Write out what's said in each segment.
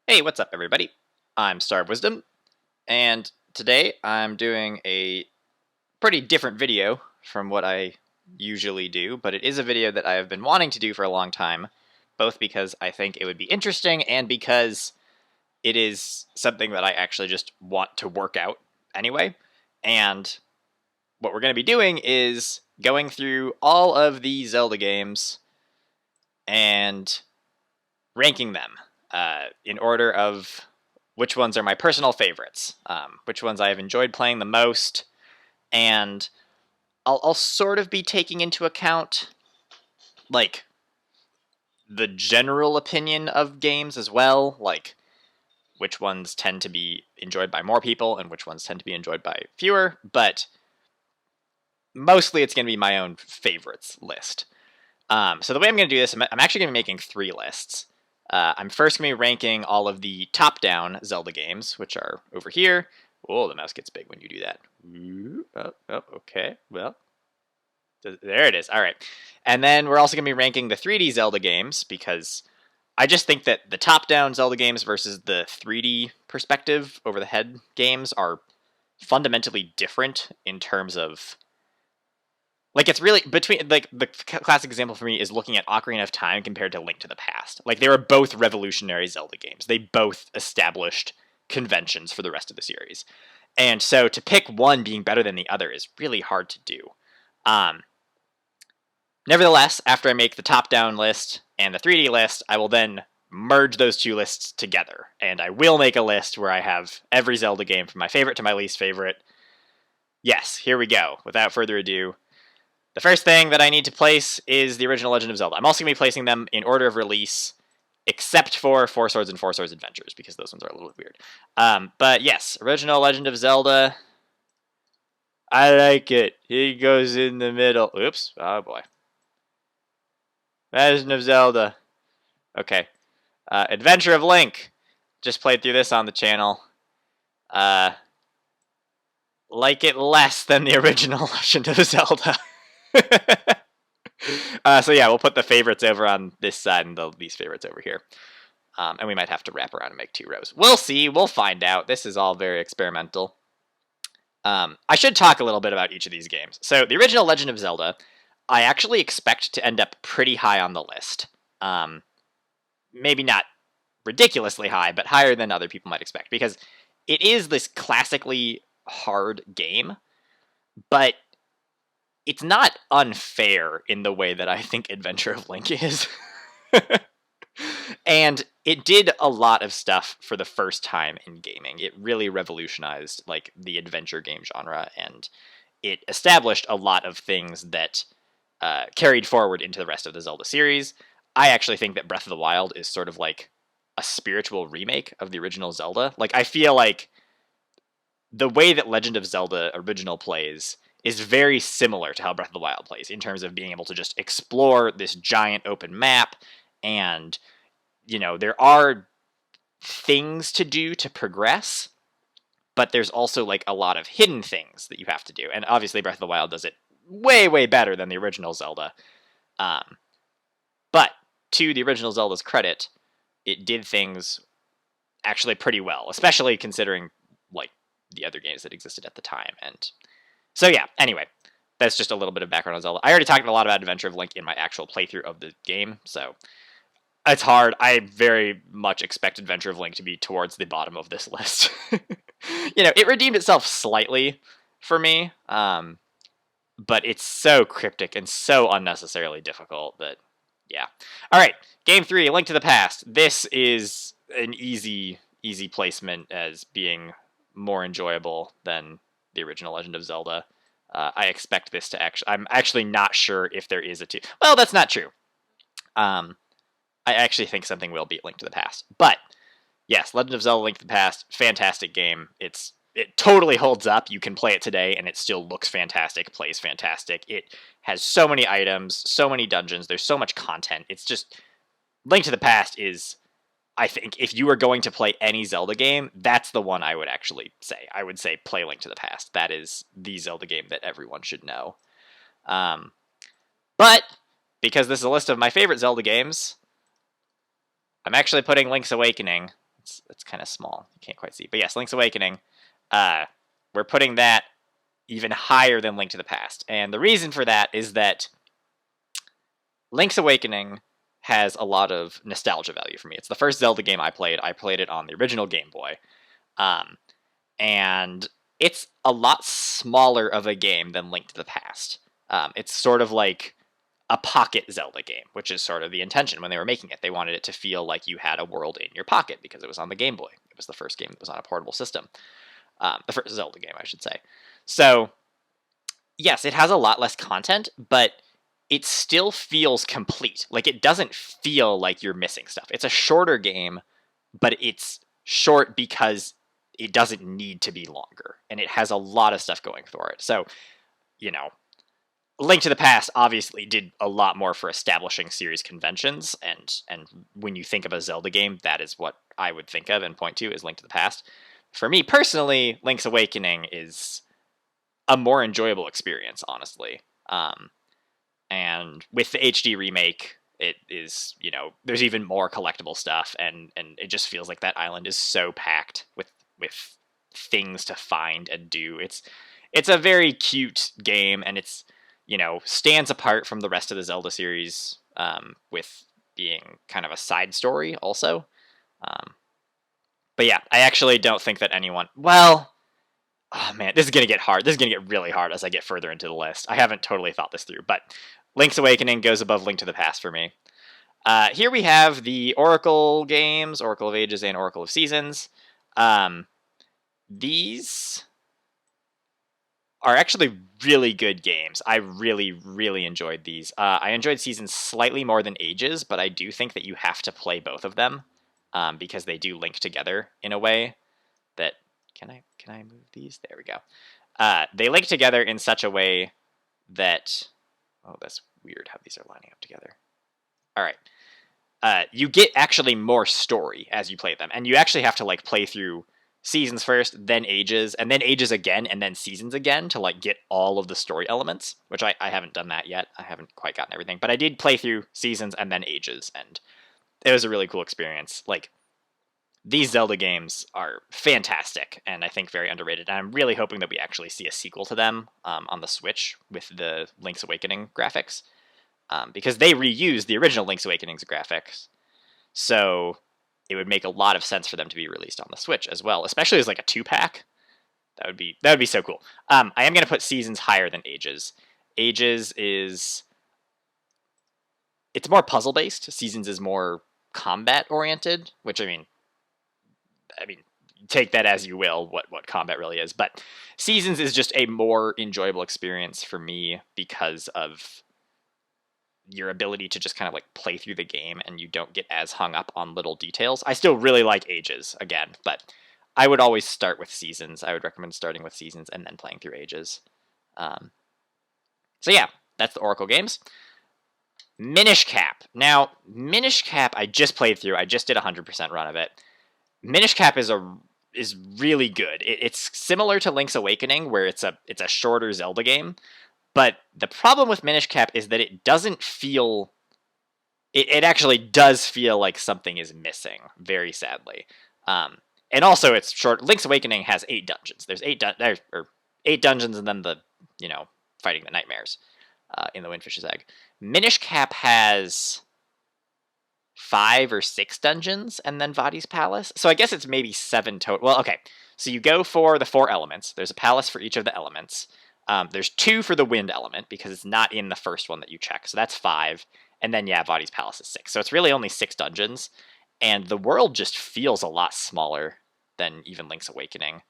Hey, what's up, everybody? I'm StarofWisdom, and today I'm doing a pretty different video from what I usually do, but it is a video that I have been wanting to do for a long time, both because I think it would be interesting and because it is something that I actually just want to work out anyway. And what we're going to be doing is going through all of the Zelda games and ranking them in order of which ones are my personal favorites, which ones I have enjoyed playing the most, and I'll sort of be taking into account, like, the general opinion of games as well, like, which ones tend to be enjoyed by more people and which ones tend to be enjoyed by fewer, but mostly it's going to be my own favorites list. So the way I'm going to do this, I'm actually going to be making 3 lists. I'm first going to be ranking all of the top-down Zelda games, which are over here. Oh, the mouse gets big when you do that. Okay. Well, there it is. All right. And then we're also going to be ranking the 3D Zelda games, because I just think that the top-down Zelda games versus the 3D perspective over-the-head games are fundamentally different in terms of... Like, it's really between, like, the classic example for me is looking at Ocarina of Time compared to Link to the Past. Like, they were both revolutionary Zelda games. They both established conventions for the rest of the series. And so to pick one being better than the other is really hard to do. Nevertheless, after I make the top-down list and the 3D list, I will then merge those 2 lists together. And I will make a list where I have every Zelda game from my favorite to my least favorite. Yes, here we go. Without further ado, the first thing that I need to place is the original Legend of Zelda. I'm also going to be placing them in order of release, except for Four Swords and Four Swords Adventures, because those ones are a little bit weird. But yes, original Legend of Zelda. I like it. He goes in the middle. Oops. Oh, boy. Legend of Zelda. Okay. Adventure of Link. Just played through this on the channel. Like it less than the original Legend of Zelda. So yeah, we'll put the favorites over on this side and the least favorites over here. And we might have to wrap around and make 2 rows. We'll see. We'll find out. This is all very experimental. I should talk a little bit about each of these games. So the original Legend of Zelda, I actually expect to end up pretty high on the list. Maybe not ridiculously high, but higher than other people might expect. Because it is this classically hard game, but it's not unfair in the way that I think Adventure of Link is. And it did a lot of stuff for the first time in gaming. It really revolutionized, like, the adventure game genre, and it established a lot of things that carried forward into the rest of the Zelda series. I actually think that Breath of the Wild is sort of like a spiritual remake of the original Zelda. Like, I feel like the way that Legend of Zelda original plays is very similar to how Breath of the Wild plays, in terms of being able to just explore this giant open map, and, you know, there are things to do to progress, but there's also, like, a lot of hidden things that you have to do, and obviously Breath of the Wild does it way, way better than the original Zelda. But to the original Zelda's credit, it did things actually pretty well, especially considering, like, the other games that existed at the time. And so yeah, anyway, that's just a little bit of background on Zelda. I already talked a lot about Adventure of Link in my actual playthrough of the game, so it's hard. I very much expect Adventure of Link to be towards the bottom of this list. You know, it redeemed itself slightly for me, but it's so cryptic and so unnecessarily difficult that, yeah. All right, Game 3, A Link to the Past. This is an easy placement as being more enjoyable than the original Legend of Zelda. I expect this to actually... I'm actually not sure if there is a 2. Well, that's not true. I actually think something will beat Link to the Past. But, yes, Legend of Zelda Link to the Past, fantastic game. It totally holds up. You can play it today, and it still looks fantastic, plays fantastic. It has so many items, so many dungeons, there's so much content. It's just... Link to the Past is... I think if you were going to play any Zelda game, that's the one I would actually say. I would say play Link to the Past. That is the Zelda game that everyone should know. But, because this is a list of my favorite Zelda games, I'm actually putting Link's Awakening It's kind of small. You can't quite see. But yes, Link's Awakening. We're putting that even higher than Link to the Past. And the reason for that is that Link's Awakening has a lot of nostalgia value for me. It's the first Zelda game I played. I played it on the original Game Boy. And it's a lot smaller of a game than Link to the Past. It's sort of like a pocket Zelda game, which is sort of the intention when they were making it. They wanted it to feel like you had a world in your pocket because it was on the Game Boy. It was the first game that was on a portable system. The first Zelda game, I should say. So, yes, it has a lot less content, but it still feels complete. Like, it doesn't feel like you're missing stuff. It's a shorter game, but it's short because it doesn't need to be longer, and it has a lot of stuff going for it. So, you know, Link to the Past obviously did a lot more for establishing series conventions, and when you think of a Zelda game, that is what I would think of and point to is Link to the Past. For me personally, Link's Awakening is a more enjoyable experience, honestly. And with the HD remake, it is, you know, there's even more collectible stuff, and it just feels like that island is so packed with things to find and do. It's a very cute game, and it's, you know, stands apart from the rest of the Zelda series, with being kind of a side story also. But yeah, I actually don't think that anyone... Well, oh man, this is going to get hard. This is going to get really hard as I get further into the list. I haven't totally thought this through, but Link's Awakening goes above Link to the Past for me. Here we have the Oracle games, Oracle of Ages and Oracle of Seasons. These are actually really good games. I really, really enjoyed these. I enjoyed Seasons slightly more than Ages, but I do think that you have to play both of them, because they do link together in a way that... Can I move these? There we go. They link together in such a way that... Oh, that's weird how these are lining up together. All right. You get actually more story as you play them, and you actually have to like play through Seasons first, then Ages, and then Ages again, and then Seasons again to like get all of the story elements, which I haven't done that yet. I haven't quite gotten everything, but I did play through Seasons and then Ages, and it was a really cool experience. Like, these Zelda games are fantastic, and I think very underrated, and I'm really hoping that we actually see a sequel to them on the Switch with the Link's Awakening graphics, because they reused the original Link's Awakening's graphics, so it would make a lot of sense for them to be released on the Switch as well, especially as like a 2-pack. That would be so cool. I am going to put Seasons higher than Ages. Ages is... It's more puzzle-based. Seasons is more combat-oriented, which, I mean, take that as you will, what combat really is. But Seasons is just a more enjoyable experience for me because of your ability to just kind of like play through the game, and you don't get as hung up on little details. I still really like Ages, again, but I would always start with Seasons. I would recommend starting with Seasons and then playing through Ages. So yeah, that's the Oracle games. Minish Cap. Now, Minish Cap I just played through. I just did a 100% run of it. Minish Cap is really good. It's similar to Link's Awakening, where it's a shorter Zelda game, but the problem with Minish Cap is that it doesn't feel... It actually does feel like something is missing, very sadly. And also, it's short. Link's Awakening has 8 dungeons. There's 8 dungeons, and then the, you know, fighting the nightmares in the Windfish's Egg. Minish Cap has 5 or 6 dungeons, and then Vadi's Palace. So I guess it's maybe 7 total. Well, okay. So you go for the 4 elements. There's a palace for each of the elements. There's 2 for the wind element, because it's not in the first one that you check. So that's 5. And then, yeah, Vadi's Palace is 6. So it's really only 6 dungeons. And the world just feels a lot smaller than even Link's Awakening.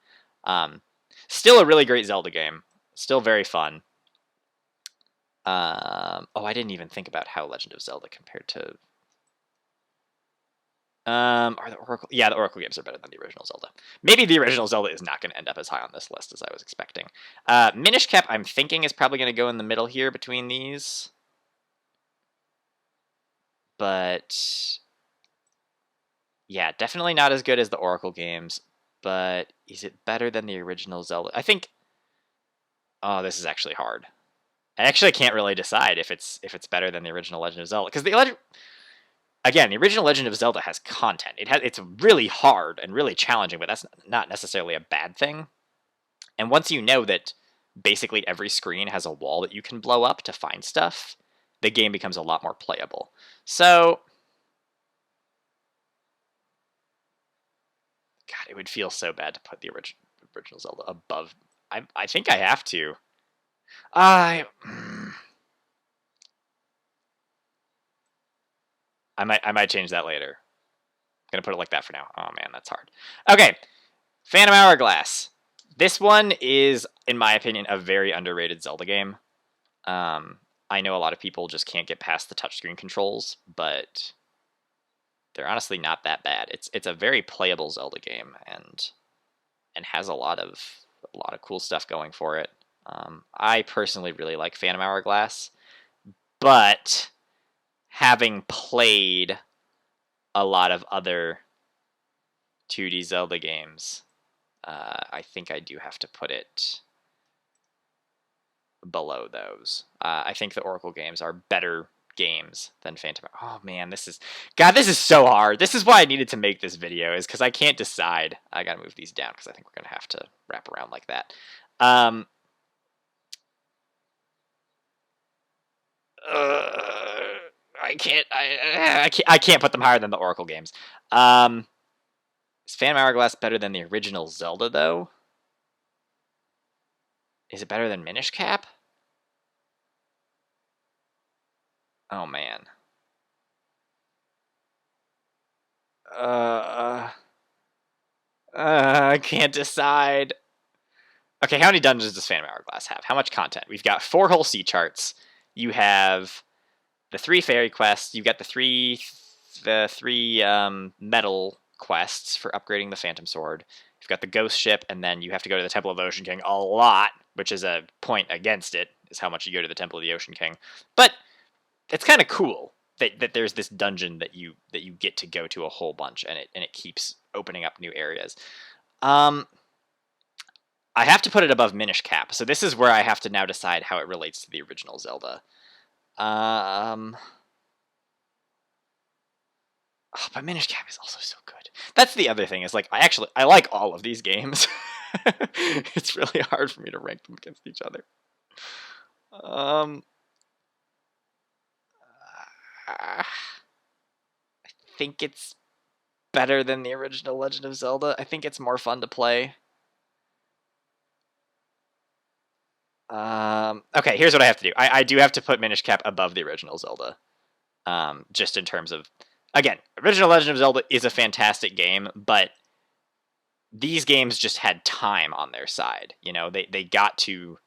Still a really great Zelda game. Still very fun. Oh, I didn't even think about how Legend of Zelda compared to... Are the Oracle... Yeah, the Oracle games are better than the original Zelda. Maybe the original Zelda is not going to end up as high on this list as I was expecting. Minish Cap, I'm thinking, is probably going to go in the middle here between these. But... yeah, definitely not as good as the Oracle games. But is it better than the original Zelda? I think... Oh, this is actually hard. I actually can't really decide if it's better than the original Legend of Zelda. Because the again, the original Legend of Zelda has content. It's really hard and really challenging, but that's not necessarily a bad thing. And once you know that basically every screen has a wall that you can blow up to find stuff, the game becomes a lot more playable. So, God, it would feel so bad to put the original Zelda above. I think I have to. I might change that later. I'm gonna put it like that for now. Oh man, that's hard. Okay, Phantom Hourglass. This one is, in my opinion, a very underrated Zelda game. I know a lot of people just can't get past the touchscreen controls, but they're honestly not that bad. It's a very playable Zelda game and has a lot of cool stuff going for it. I personally really like Phantom Hourglass, but having played a lot of other 2D Zelda games, I think I do have to put it below those. I think the Oracle games are better games than Phantom. Oh man, this is so hard. This is why I needed to make this video, is because I can't decide. I gotta move these down because I think we're gonna have to wrap around like that. I can't. I can't put them higher than the Oracle games. Is Phantom Hourglass better than the original Zelda though? Is it better than Minish Cap? Oh man. I can't decide. Okay, how many dungeons does Phantom Hourglass have? How much content? We've got 4 whole sea charts. You have the 3 fairy quests. You've got the three metal quests for upgrading the Phantom Sword. You've got the ghost ship, and then you have to go to the Temple of the Ocean King a lot, which is a point against it, is how much you go to the Temple of the Ocean King. But it's kind of cool that there's this dungeon that you get to go to a whole bunch, and it keeps opening up new areas. I have to put it above Minish Cap, so this is where I have to now decide how it relates to the original Zelda. Oh, but Minish Cap is also so good. That's the other thing, is like I like all of these games. It's really hard for me to rank them against each other. I think it's better than the original Legend of Zelda. I think it's more fun to play. Okay, here's what I have to do. I do have to put Minish Cap above the original Zelda. Just in terms of, again, original Legend of Zelda is a fantastic game, but these games just had time on their side. You know, they got to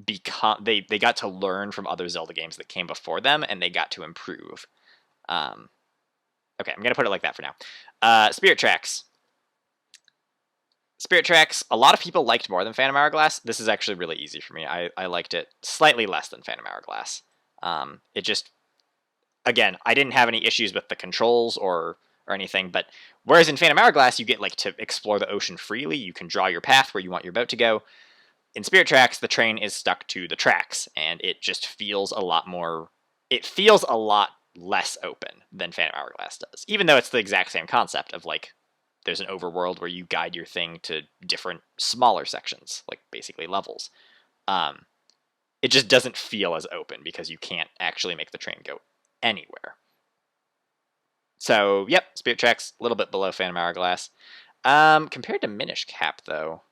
become they got to learn from other Zelda games that came before them, and they got to improve. Okay, I'm gonna put it like that for now. Spirit Tracks. Spirit Tracks, a lot of people liked more than Phantom Hourglass. This is actually really easy for me. I liked it slightly less than Phantom Hourglass. It just, again, I didn't have any issues with the controls or anything, but whereas in Phantom Hourglass, you get like to explore the ocean freely. You can draw your path where you want your boat to go. In Spirit Tracks, the train is stuck to the tracks, and it just feels a lot more. It feels a lot less open than Phantom Hourglass does, even though it's the exact same concept of like, there's an overworld where you guide your thing to different smaller sections, like basically levels. It just doesn't feel as open because you can't actually make the train go anywhere. So, yep, Spirit Tracks, a little bit below Phantom Hourglass. Compared to Minish Cap, though,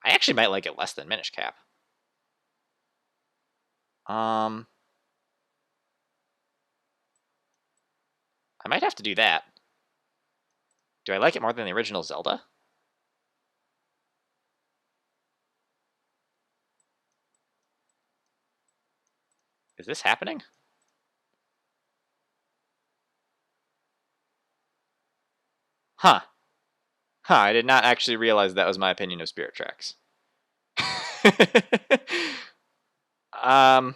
I actually might like it less than Minish Cap. I might have to do that. Do I like it more than the original Zelda? Is this happening? Huh. Huh, I did not actually realize that was my opinion of Spirit Tracks. I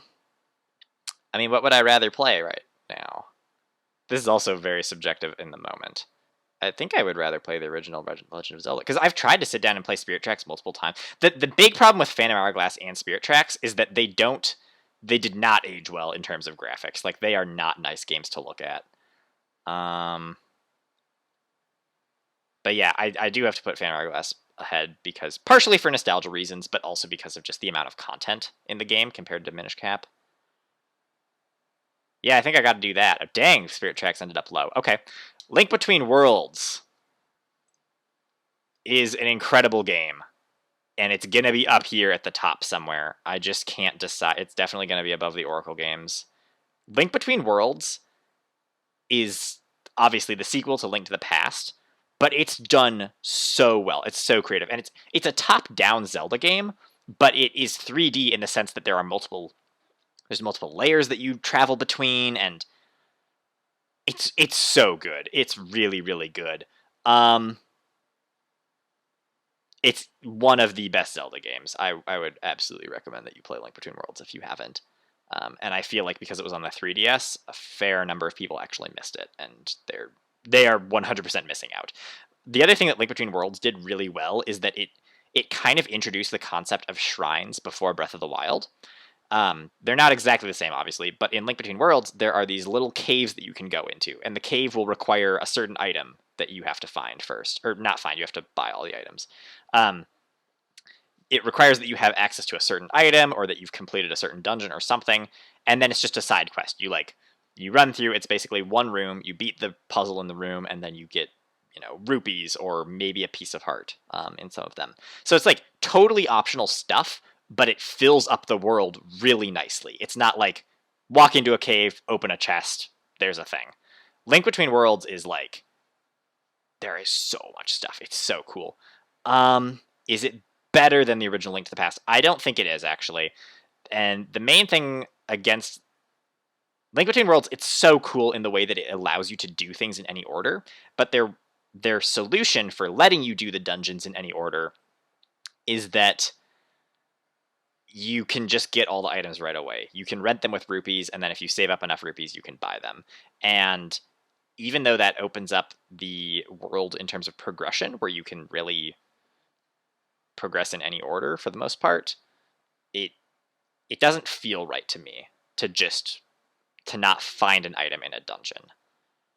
mean, what would I rather play right now? This is also very subjective in the moment. I think I would rather play the original Legend of Zelda, because I've tried to sit down and play Spirit Tracks multiple times. The big problem with Phantom Hourglass and Spirit Tracks is that they don't they did not age well in terms of graphics. Like, they are not nice games to look at. But yeah, I do have to put Phantom Hourglass ahead, because partially for nostalgia reasons, but also because of just the amount of content in the game compared to Minish Cap. Yeah, I think I got to do that. Oh, dang, Spirit Tracks ended up low. Okay. Link Between Worlds is an incredible game, and it's going to be up here at the top somewhere. I just can't decide. It's definitely going to be above the Oracle games. Link Between Worlds is obviously the sequel to Link to the Past, but it's done so well. It's so creative, and it's a top-down Zelda game, but it is 3D in the sense that there's multiple layers that you travel between, and it's so good. It's really, really good. It's one of the best Zelda games. I would absolutely recommend that you play Link Between Worlds if you haven't. And I feel like because it was on the 3DS, a fair number of people actually missed it, and they are 100% missing out. The other thing that Link Between Worlds did really well is that it kind of introduced the concept of shrines before Breath of the Wild. They're not exactly the same, obviously, but in Link Between Worlds, there are these little caves that you can go into, and the cave will require a certain item that you have to find first. Or not find, you have to buy all the items. It requires that you have access to a certain item, or that you've completed a certain dungeon or something, and then it's just a side quest. You run through, it's basically one room, you beat the puzzle in the room, and then you get, rupees or maybe a piece of heart in some of them. So it's like totally optional stuff, but it fills up the world really nicely. It's not like walk into a cave, open a chest, there's a thing. Link Between Worlds is like, there is so much stuff. It's so cool. Is it better than the original Link to the Past? I don't think it is, actually. And the main thing against Link Between Worlds, it's so cool in the way that it allows you to do things in any order, but their solution for letting you do the dungeons in any order is that you can just get all the items right away. You can rent them with rupees, and then if you save up enough rupees, you can buy them. And even though that opens up the world in terms of progression, where you can really progress in any order for the most part, it doesn't feel right to me to not find an item in a dungeon.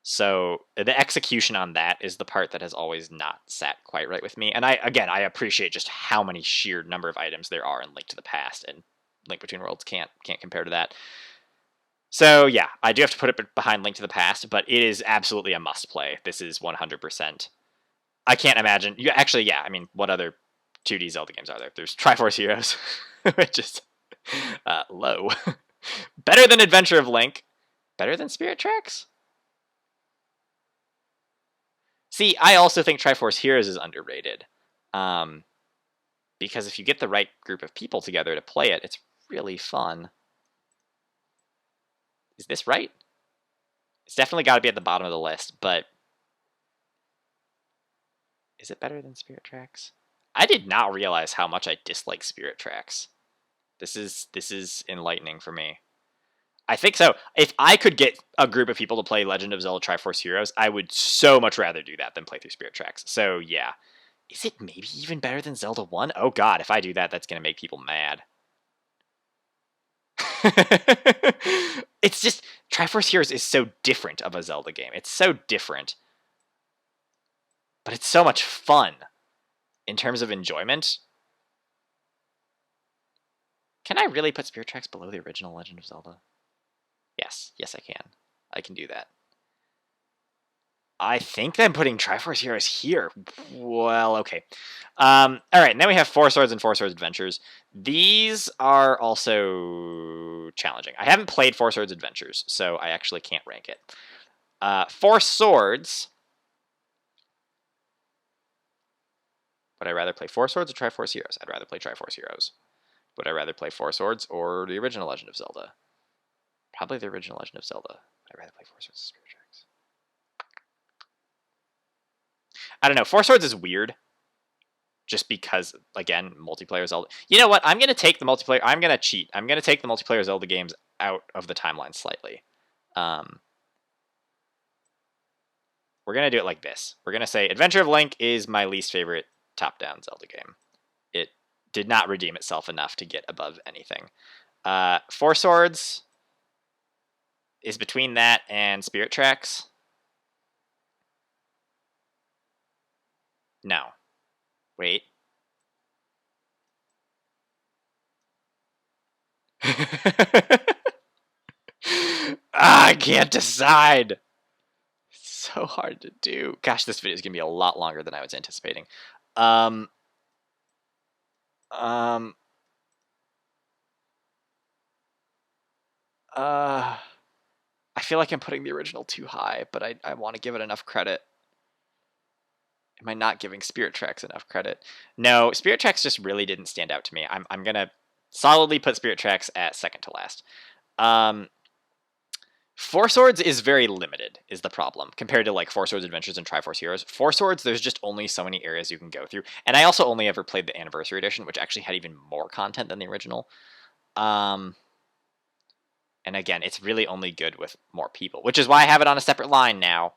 So the execution on that is the part that has always not sat quite right with me. And I appreciate just how many sheer number of items there are in Link to the Past, and Link Between Worlds can't compare to that. So yeah, I do have to put it behind Link to the Past, but it is absolutely a must play. This is 100%. I can't imagine. What other 2D Zelda games are there? There's Triforce Heroes, which is low. Better than Adventure of Link. Better than Spirit Tracks? See, I also think Triforce Heroes is underrated. Because if you get the right group of people together to play it, it's really fun. Is this right? It's definitely got to be at the bottom of the list, but is it better than Spirit Tracks? I did not realize how much I dislike Spirit Tracks. This is enlightening for me. I think so. If I could get a group of people to play Legend of Zelda Triforce Heroes, I would so much rather do that than play through Spirit Tracks. So yeah. Is it maybe even better than Zelda 1? Oh god, if I do that, that's going to make people mad. It's just, Triforce Heroes is so different of a Zelda game. It's so different. But it's so much fun. In terms of enjoyment. Can I really put Spirit Tracks below the original Legend of Zelda? Yes, I can. I can do that. I think I'm putting Triforce Heroes here. Well, okay. Alright, and then we have Four Swords and Four Swords Adventures. These are also challenging. I haven't played Four Swords Adventures, so I actually can't rank it. Four Swords. Would I rather play Four Swords or Triforce Heroes? I'd rather play Triforce Heroes. Would I rather play Four Swords or the original Legend of Zelda? Probably the original Legend of Zelda. I'd rather play Four Swords or Spirit Tracks. I don't know. Four Swords is weird. Just because, again, multiplayer Zelda. You know what? I'm going to take the multiplayer. I'm going to cheat. I'm going to take the multiplayer Zelda games out of the timeline slightly. We're going to do it like this. We're going to say Adventure of Link is my least favorite top-down Zelda game. It did not redeem itself enough to get above anything. Four Swords is between that and Spirit Tracks. No. Wait. I can't decide. It's so hard to do. Gosh, this video is going to be a lot longer than I was anticipating. Um, um, I feel like I'm putting the original too high, but I want to give it enough credit. Am I not giving Spirit Tracks enough credit? No, Spirit Tracks just really didn't stand out to me. I'm going to solidly put Spirit Tracks at second to last. Four Swords is very limited, is the problem, compared to like Four Swords Adventures and Triforce Heroes. Four Swords, there's just only so many areas you can go through. And I also only ever played the Anniversary Edition, which actually had even more content than the original. And again, it's really only good with more people, which is why I have it on a separate line now.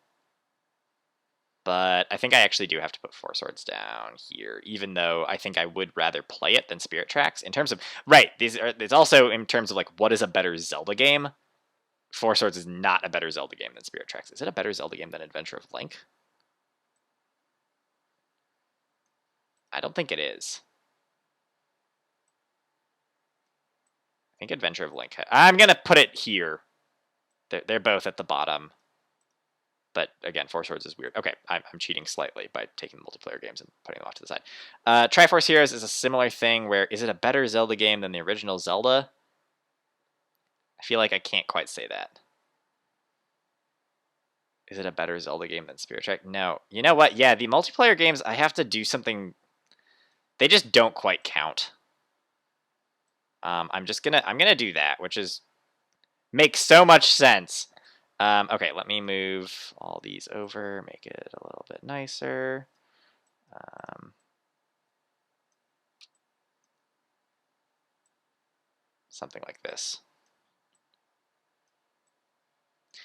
But I think I actually do have to put Four Swords down here, even though I think I would rather play it than Spirit Tracks. In terms of, right, it's also in terms of like, what is a better Zelda game? Four Swords is not a better Zelda game than Spirit Tracks. Is it a better Zelda game than Adventure of Link? I don't think it is. I think Adventure of Link. I'm going to put it here. They're both at the bottom. But again, Four Swords is weird. Okay, I'm cheating slightly by taking the multiplayer games and putting them off to the side. Triforce Heroes is a similar thing where, is it a better Zelda game than the original Zelda? I feel like I can't quite say that. Is it a better Zelda game than Spirit Tracks? No. You know what? Yeah, the multiplayer games, I have to do something. They just don't quite count. I'm gonna do that, which is makes so much sense. Okay, let me move all these over, make it a little bit nicer. Something like this.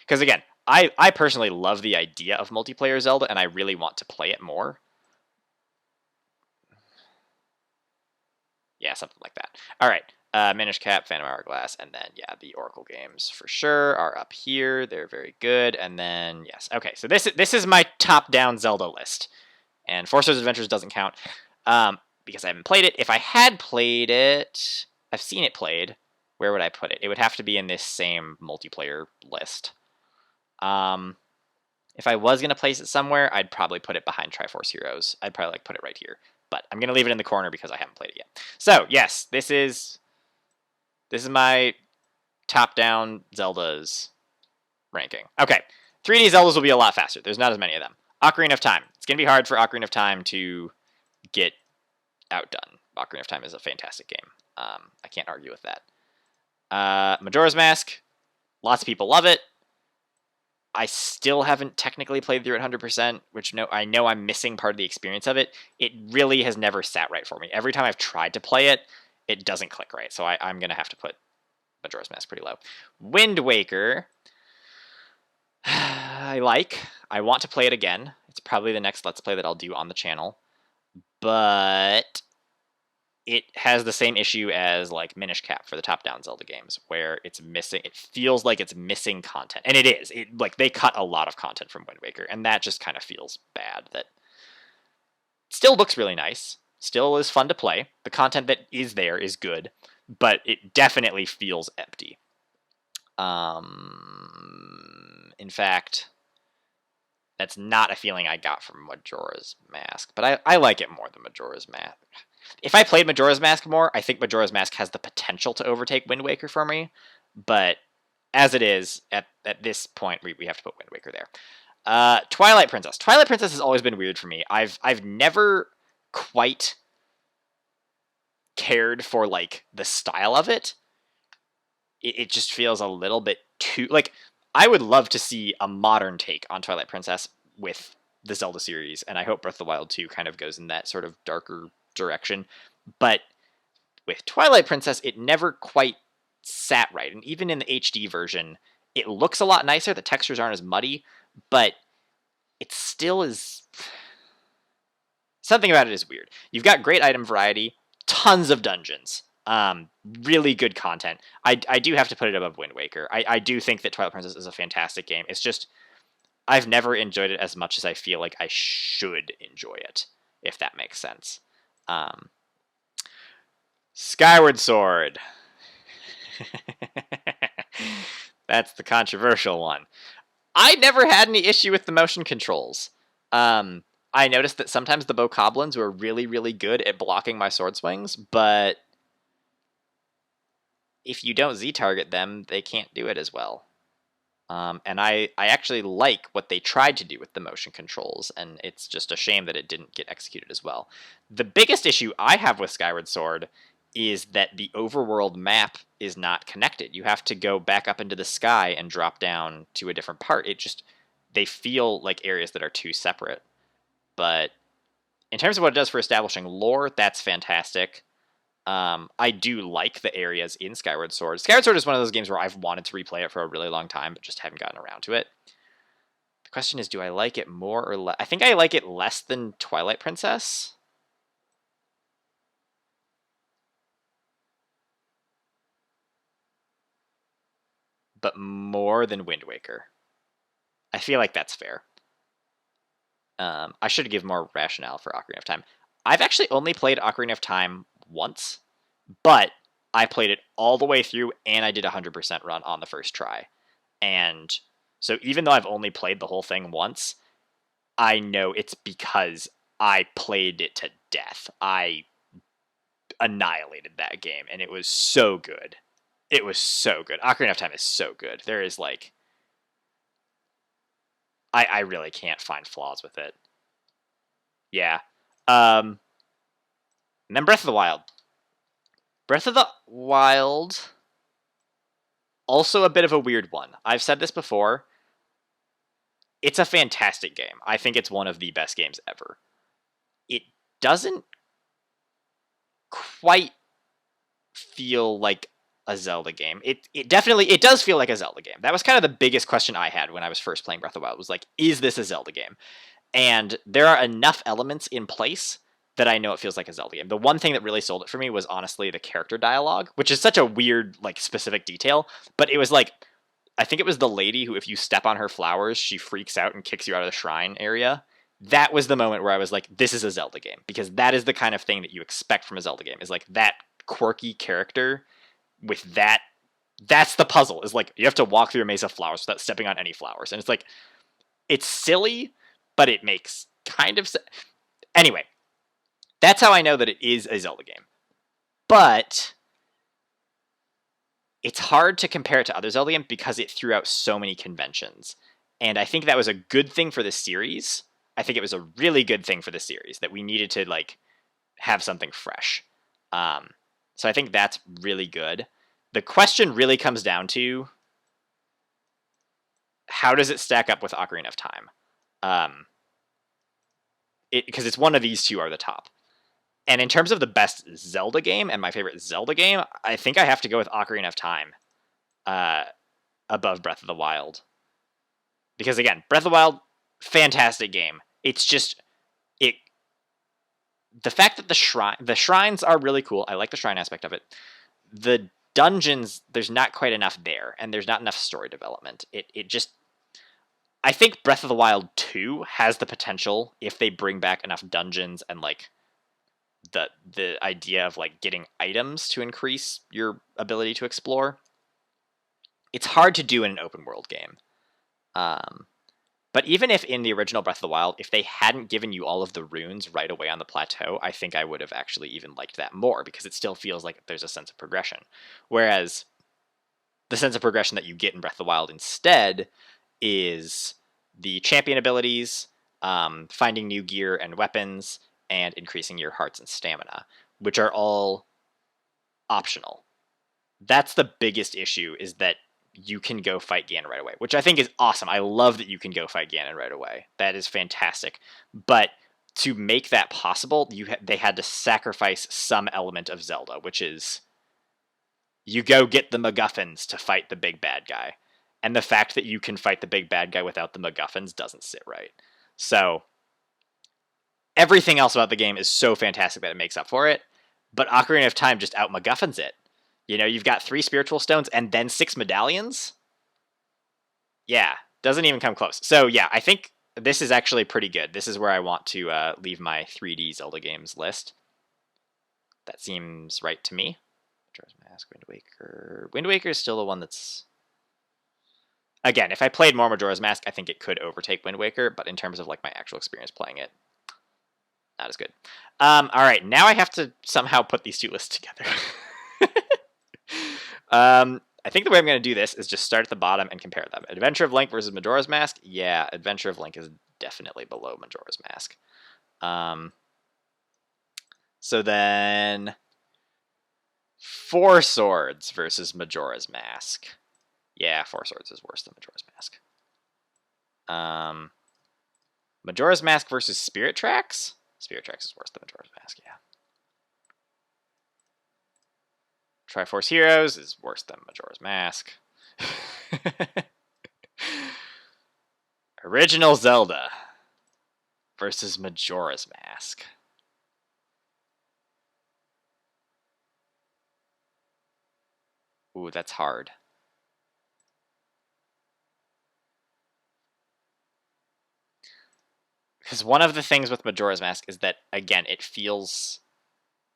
Because again, I personally love the idea of multiplayer Zelda, and I really want to play it more. Yeah, something like that. All right, Minish Cap, Phantom Hourglass, and then, yeah, the Oracle games for sure are up here. They're very good. And then, yes. Okay, so this is my top-down Zelda list. And Four Swords Adventures doesn't count because I haven't played it. If I had played it, I've seen it played. Where would I put it? It would have to be in this same multiplayer list. If I was going to place it somewhere, I'd probably put it behind Triforce Heroes. I'd probably like put it right here. But I'm going to leave it in the corner because I haven't played it yet. So, yes, this is my top-down Zeldas ranking. Okay, 3D Zeldas will be a lot faster. There's not as many of them. Ocarina of Time. It's going to be hard for Ocarina of Time to get outdone. Ocarina of Time is a fantastic game. I can't argue with that. Majora's Mask. Lots of people love it. I still haven't technically played through it 100%, which I know I'm missing part of the experience of it. It really has never sat right for me. Every time I've tried to play it, it doesn't click right. So I'm going to have to put Majora's Mask pretty low. Wind Waker, I want to play it again. It's probably the next Let's Play that I'll do on the channel. But it has the same issue as like Minish Cap for the top-down Zelda games, where it's missing. It feels like it's missing content, and it is. Like they cut a lot of content from Wind Waker, and that just kind of feels bad. That still looks really nice, still is fun to play. The content that is there is good, but it definitely feels empty. In fact, that's not a feeling I got from Majora's Mask, but I like it more than Majora's Mask. If I played Majora's Mask more, I think Majora's Mask has the potential to overtake Wind Waker for me. But as it is, at this point, we have to put Wind Waker there. Twilight Princess. Twilight Princess has always been weird for me. I've never quite cared for like the style of it. It just feels a little bit too like. I would love to see a modern take on Twilight Princess with the Zelda series, and I hope Breath of the Wild 2 kind of goes in that sort of darker direction. But with Twilight Princess, it never quite sat right. And even in the HD version, it looks a lot nicer. The textures aren't as muddy, but it still is... Something about it is weird. You've got great item variety, tons of dungeons. Really good content. I do have to put it above Wind Waker. I do think that Twilight Princess is a fantastic game. It's just I've never enjoyed it as much as I feel like I should enjoy it, if that makes sense. Um, Skyward Sword. That's the controversial one. I never had any issue with the motion controls. I noticed that sometimes the Bokoblins were really, really good at blocking my sword swings, but if you don't Z-target them, they can't do it as well. And I actually like what they tried to do with the motion controls, and it's just a shame that it didn't get executed as well. The biggest issue I have with Skyward Sword is that the overworld map is not connected. You have to go back up into the sky and drop down to a different part. They feel like areas that are too separate. But in terms of what it does for establishing lore, that's fantastic. I do like the areas in Skyward Sword. Skyward Sword is one of those games where I've wanted to replay it for a really long time, but just haven't gotten around to it. The question is, do I like it more or less? I think I like it less than Twilight Princess. But more than Wind Waker. I feel like that's fair. I should give more rationale for Ocarina of Time. I've actually only played Ocarina of Time once, but I played it all the way through and I did a 100% run on the first try. And so even though I've only played the whole thing once, I know it's because I played it to death. I annihilated that game and it was so good. It was so good. Ocarina of Time is so good. There is like I really can't find flaws with it. Yeah. And then Breath of the Wild. Breath of the Wild, also a bit of a weird one. I've said this before. It's a fantastic game. I think it's one of the best games ever. It doesn't quite feel like a Zelda game. It definitely does feel like a Zelda game. That was kind of the biggest question I had when I was first playing Breath of the Wild. Was like, is this a Zelda game? And there are enough elements in place that I know it feels like a Zelda game. The one thing that really sold it for me was honestly the character dialogue, which is such a weird, like, specific detail. But it was like, I think it was the lady who, if you step on her flowers, she freaks out and kicks you out of the shrine area. That was the moment where I was like, this is a Zelda game. Because that is the kind of thing that you expect from a Zelda game, is like that quirky character with that. That's the puzzle, is like, you have to walk through a maze of flowers without stepping on any flowers. And it's like, it's silly, but it makes kind of anyway, that's how I know that it is a Zelda game. But it's hard to compare it to other Zelda games because it threw out so many conventions. And I think that was a good thing for the series. I think it was a really good thing for the series that we needed to like have something fresh. So I think that's really good. The question really comes down to, how does it stack up with Ocarina of Time? Because it's one of these two are the top. And in terms of the best Zelda game and my favorite Zelda game, I think I have to go with Ocarina of Time above Breath of the Wild. Because again, Breath of the Wild, fantastic game. It's just the fact that the shrines are really cool. I like the shrine aspect of it. The dungeons, there's not quite enough there, and there's not enough story development. It just, I think Breath of the Wild 2 has the potential, if they bring back enough dungeons and like the idea of like getting items to increase your ability to explore. It's hard to do in an open world game. But even if in the original Breath of the Wild, if they hadn't given you all of the runes right away on the plateau, I think I would have actually even liked that more, because it still feels like there's a sense of progression. Whereas the sense of progression that you get in Breath of the Wild instead is the champion abilities, finding new gear and weapons, and increasing your hearts and stamina, which are all optional. That's the biggest issue, is that you can go fight Ganon right away, which I think is awesome. I love that you can go fight Ganon right away. That is fantastic. But to make that possible, they had to sacrifice some element of Zelda, which is you go get the MacGuffins to fight the big bad guy. And the fact that you can fight the big bad guy without the MacGuffins doesn't sit right. So everything else about the game is so fantastic that it makes up for it. but Ocarina of Time just out MacGuffins it. You know, you've got 3 spiritual stones and then 6 medallions. Yeah, doesn't even come close. So yeah, I think this is actually pretty good. This is where I want to leave my 3D Zelda games list. That seems right to me. Majora's Mask, Wind Waker. Wind Waker is still the one that's... Again, if I played more Majora's Mask, I think it could overtake Wind Waker, but in terms of like my actual experience playing it, not as good. All right, now I have to somehow put these 2 lists together. I think the way I'm going to do this is just start at the bottom and compare them. Adventure of Link versus Majora's Mask. Yeah, Adventure of Link is definitely below Majora's Mask. So then, Four Swords versus Majora's Mask. Yeah, Four Swords is worse than Majora's Mask. Majora's Mask versus Spirit Tracks. Spirit Tracks is worse than Majora's Mask. Yeah. Triforce Heroes is worse than Majora's Mask. Original Zelda versus Majora's Mask. Ooh, that's hard. Because one of the things with Majora's Mask is that, again, it feels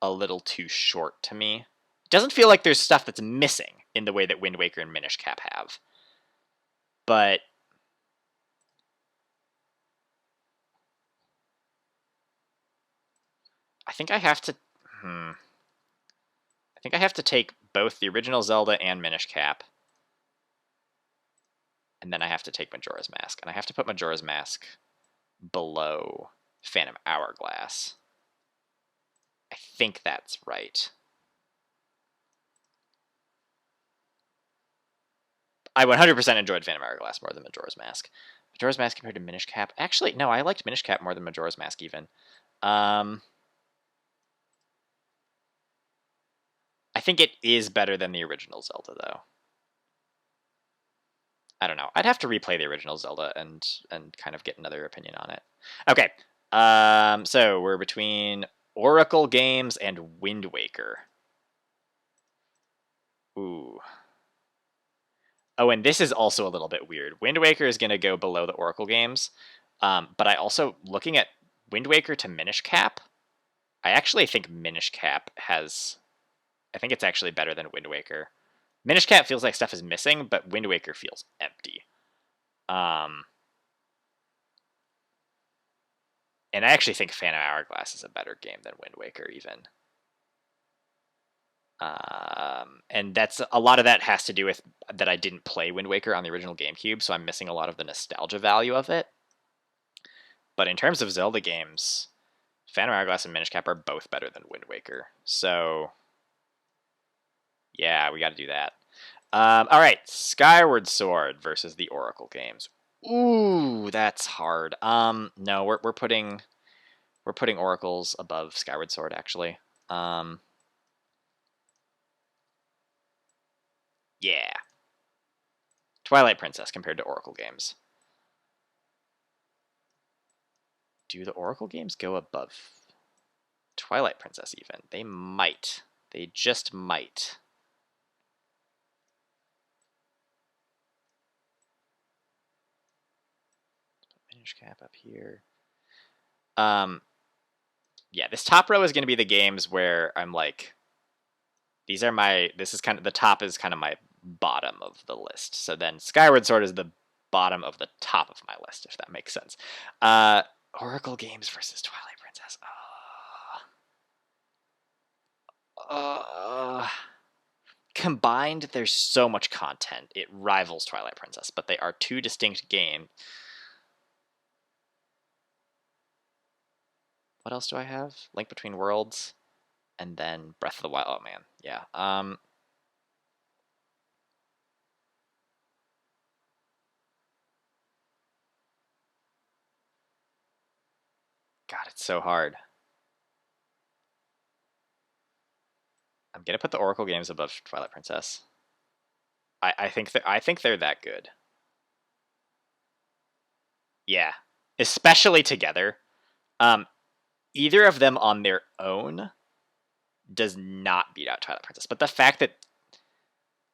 a little too short to me. It doesn't feel like there's stuff that's missing in the way that Wind Waker and Minish Cap have. But I think I have to... I think I have to take both the original Zelda and Minish Cap. And then I have to take Majora's Mask. And I have to put Majora's Mask below Phantom Hourglass. I think that's right. I 100% enjoyed Phantom Hourglass more than Majora's Mask. Majora's Mask compared to Minish Cap. Actually, no, I liked Minish Cap more than Majora's Mask even. I think it is better than the original Zelda, though. I don't know. I'd have to replay the original Zelda and kind of get another opinion on it. Okay. So we're between Oracle Games and Wind Waker. Ooh. Oh, and this is also a little bit weird. Wind Waker is going to go below the Oracle Games. But I also, looking at Wind Waker to Minish Cap, I actually think Minish Cap has... I think it's actually better than Wind Waker. Minish Cap feels like stuff is missing, but Wind Waker feels empty. And I actually think Phantom Hourglass is a better game than Wind Waker, even. And that's a lot of that has to do with that I didn't play Wind Waker on the original GameCube, so I'm missing a lot of the nostalgia value of it. But in terms of Zelda games, Phantom Hourglass and Minish Cap are both better than Wind Waker. So, yeah, we got to do that. All right, Skyward Sword versus the Oracle games. Ooh, that's hard. No, we're putting Oracles above Skyward Sword actually. Yeah. Twilight Princess compared to Oracle games. Do the Oracle games go above Twilight Princess even? They might. They just might. Minish Cap up here. Yeah, this top row is going to be the games where I'm like, this is kind of, the top is kind of my bottom of the list. So then Skyward Sword is the bottom of the top of my list, if that makes sense. Oracle games versus Twilight Princess. Combined, there's so much content. It rivals Twilight Princess, but they are 2 distinct games. What else do I have? Link Between Worlds, and then Breath of the Wild. Oh, man. Yeah. God, it's so hard. I'm gonna put the Oracle games above Twilight Princess. I think they're that good. Yeah, especially together. Either of them on their own does not beat out Twilight Princess. But the fact that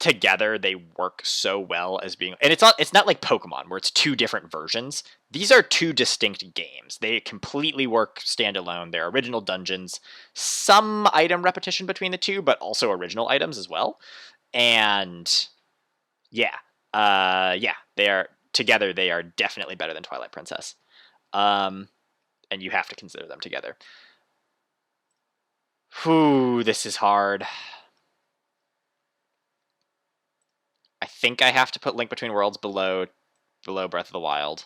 together they work so well as being, and it's not like Pokemon where it's two different versions. These are two distinct games. They completely work standalone. They're original dungeons, some item repetition between the two, but also original items as well. And yeah, they are together. They are definitely better than Twilight Princess. And you have to consider them together. Whew, this is hard. I think I have to put Link Between Worlds below Breath of the Wild.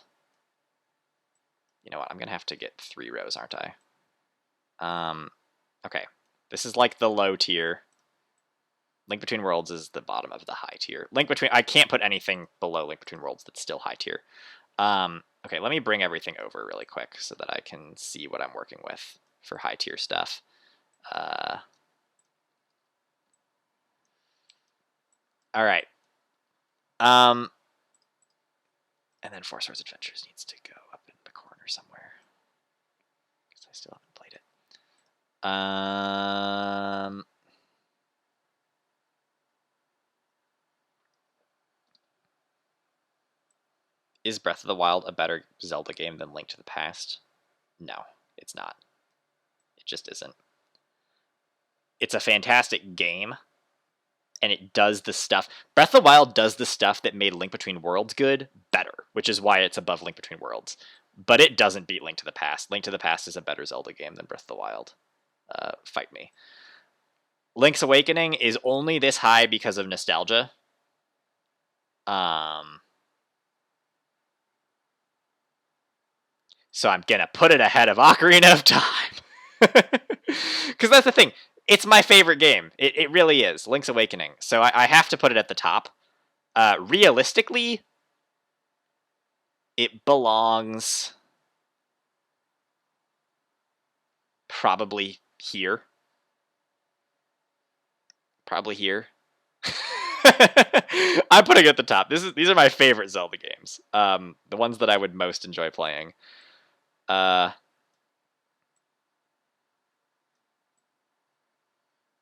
You know what? I'm gonna have to get 3 rows, aren't I? Okay. This is like the low tier. Link Between Worlds is the bottom of the high tier. I can't put anything below Link Between Worlds that's still high tier. Okay, let me bring everything over really quick so that I can see what I'm working with for high tier stuff. All right. And then Four Swords Adventures needs to go up in the corner somewhere because I still haven't played it. Is Breath of the Wild a better Zelda game than Link to the Past? No, it's not. It just isn't. It's a fantastic game, and it does the stuff. Breath of the Wild does the stuff that made Link Between Worlds good better, which is why it's above Link Between Worlds. But it doesn't beat Link to the Past. Link to the Past is a better Zelda game than Breath of the Wild. Fight me. Link's Awakening is only this high because of nostalgia. So I'm gonna put it ahead of Ocarina of Time. Because that's the thing. It's my favorite game. It really is. Link's Awakening. So I have to put it at the top. Realistically, it belongs probably here. Probably here. I'm putting it at the top. These are my favorite Zelda games. The ones that I would most enjoy playing.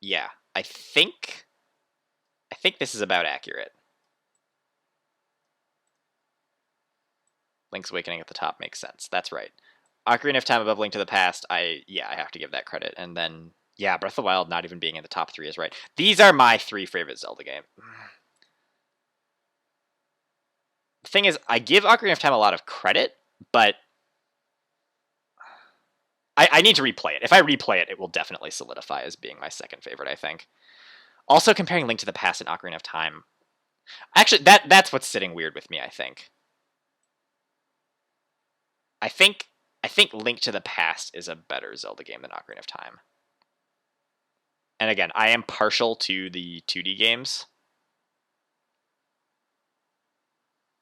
Yeah, I think this is about accurate. Link's Awakening at the top makes sense. That's right. Ocarina of Time above Link to the Past. I have to give that credit. And then Breath of the Wild not even being in the top 3 is right. These are my 3 favorite Zelda games. The thing is, I give Ocarina of Time a lot of credit, but I need to replay it. If I replay it, it will definitely solidify as being my second favorite, I think. Also, comparing Link to the Past and Ocarina of Time. Actually, that's what's sitting weird with me, I think. I think Link to the Past is a better Zelda game than Ocarina of Time. And again, I am partial to the 2D games.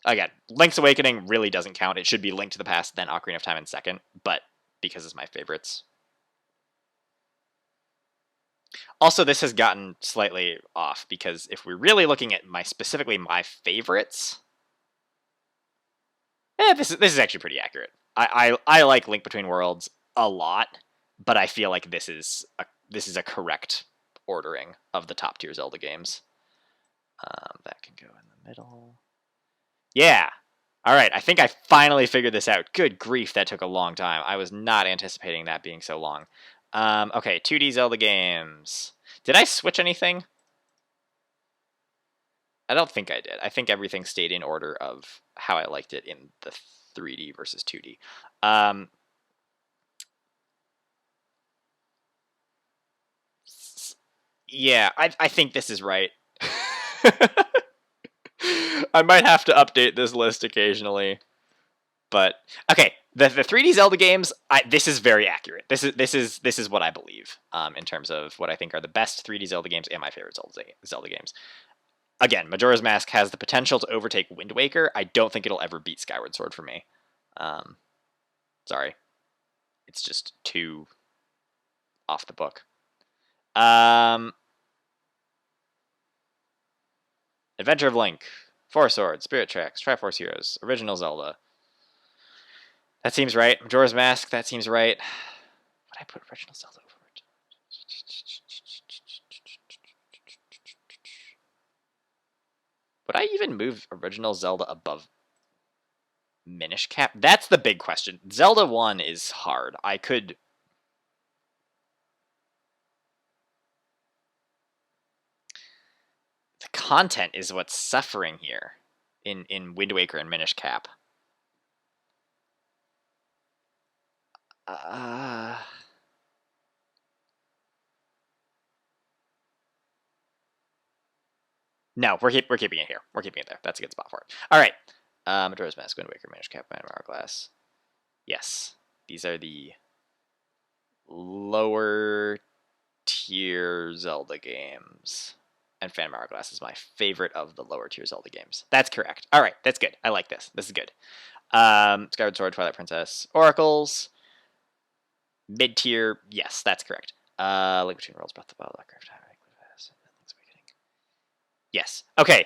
Again, Link's Awakening really doesn't count. It should be Link to the Past, then Ocarina of Time in second, but because it's my favorites. Also, this has gotten slightly off, because if we're really looking at specifically my favorites, this is actually pretty accurate. I like Link Between Worlds a lot, but I feel like this is a correct ordering of the top tier Zelda games. That can go in the middle. Yeah. All right. I think I finally figured this out. Good grief, that took a long time. I was not anticipating that being so long. Okay, 2D Zelda games. Did I switch anything? I don't think I did. I think everything stayed in order of how I liked it in the 3D versus 2D. Yeah, I think this is right. I might have to update this list occasionally. But okay, the 3D Zelda games, this is very accurate. This is what I believe in terms of what I think are the best 3D Zelda games and my favorite Zelda games. Again, Majora's Mask has the potential to overtake Wind Waker. I don't think it'll ever beat Skyward Sword for me. Sorry, it's just too off the book. Adventure of Link, Four Swords, Spirit Tracks, Triforce Heroes, Original Zelda. That seems right. Majora's Mask, that seems right. Would I put Original Zelda over it? Would I even move original Zelda above Minish Cap? That's the big question. Zelda 1 is hard. I could... The content is what's suffering here in Wind Waker and Minish Cap. No, we're keeping it here. We're keeping it there. That's a good spot for it. All right. Majora's Mask, Wind Waker, Minish Cap, and Hourglass. Yes. These are the lower tier Zelda games. And Phantom Hourglass is my favorite of the lower tier Zelda games. That's correct. All right, that's good. I like this. This is good. Skyward Sword, Twilight Princess, Oracles. Mid tier, yes, that's correct. Link Between Worlds, Breath of the Wild, Warcraft, Link's Awakening. Yes. Okay.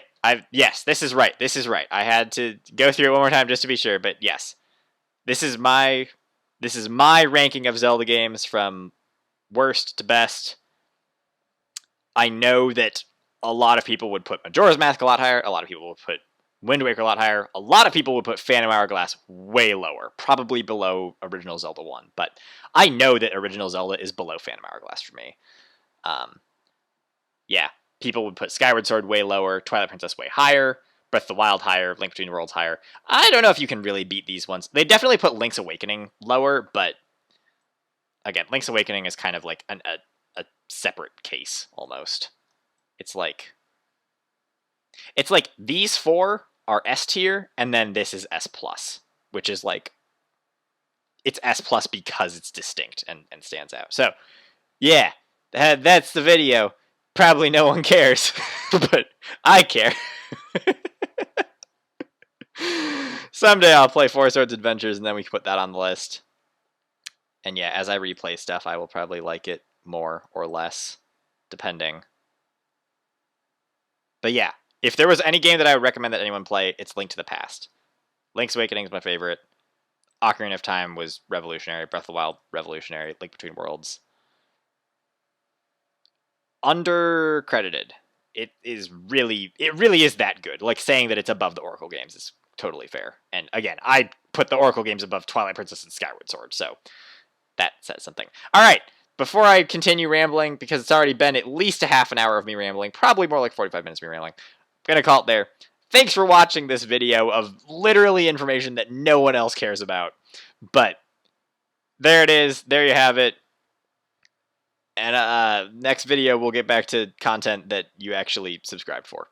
Yes, this is right. This is right. I had to go through it one more time just to be sure, but yes. This is my ranking of Zelda games from worst to best. I know that a lot of people would put Majora's Mask a lot higher. A lot of people would put Wind Waker a lot higher. A lot of people would put Phantom Hourglass way lower, probably below Original Zelda 1. But I know that Original Zelda is below Phantom Hourglass for me. Yeah, people would put Skyward Sword way lower, Twilight Princess way higher, Breath of the Wild higher, Link Between Worlds higher. I don't know if you can really beat these ones. They definitely put Link's Awakening lower, but again, Link's Awakening is kind of like a separate case almost. It's like these four are S tier, and then this is S plus, which is like it's S plus because it's distinct and stands out. So yeah, that's the video. Probably no one cares, but I care. Someday I'll play Four Swords Adventures, and then we can put that on the list. And yeah, as I replay stuff, I will probably like it more or less, depending. But yeah, if there was any game that I would recommend that anyone play, it's Link to the Past. Link's Awakening is my favorite. Ocarina of Time was revolutionary. Breath of the Wild, revolutionary. Link Between Worlds. Undercredited. It really is that good. Like, saying that it's above the Oracle games is totally fair. And again, I put the Oracle games above Twilight Princess and Skyward Sword, so that says something. All right, before I continue rambling, because it's already been at least a half an hour of me rambling, probably more like 45 minutes of me rambling, I'm going to call it there. Thanks for watching this video of literally information that no one else cares about. But there it is. There you have it. And next video, we'll get back to content that you actually subscribed for.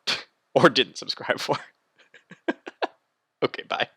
Or didn't subscribe for. Okay, bye.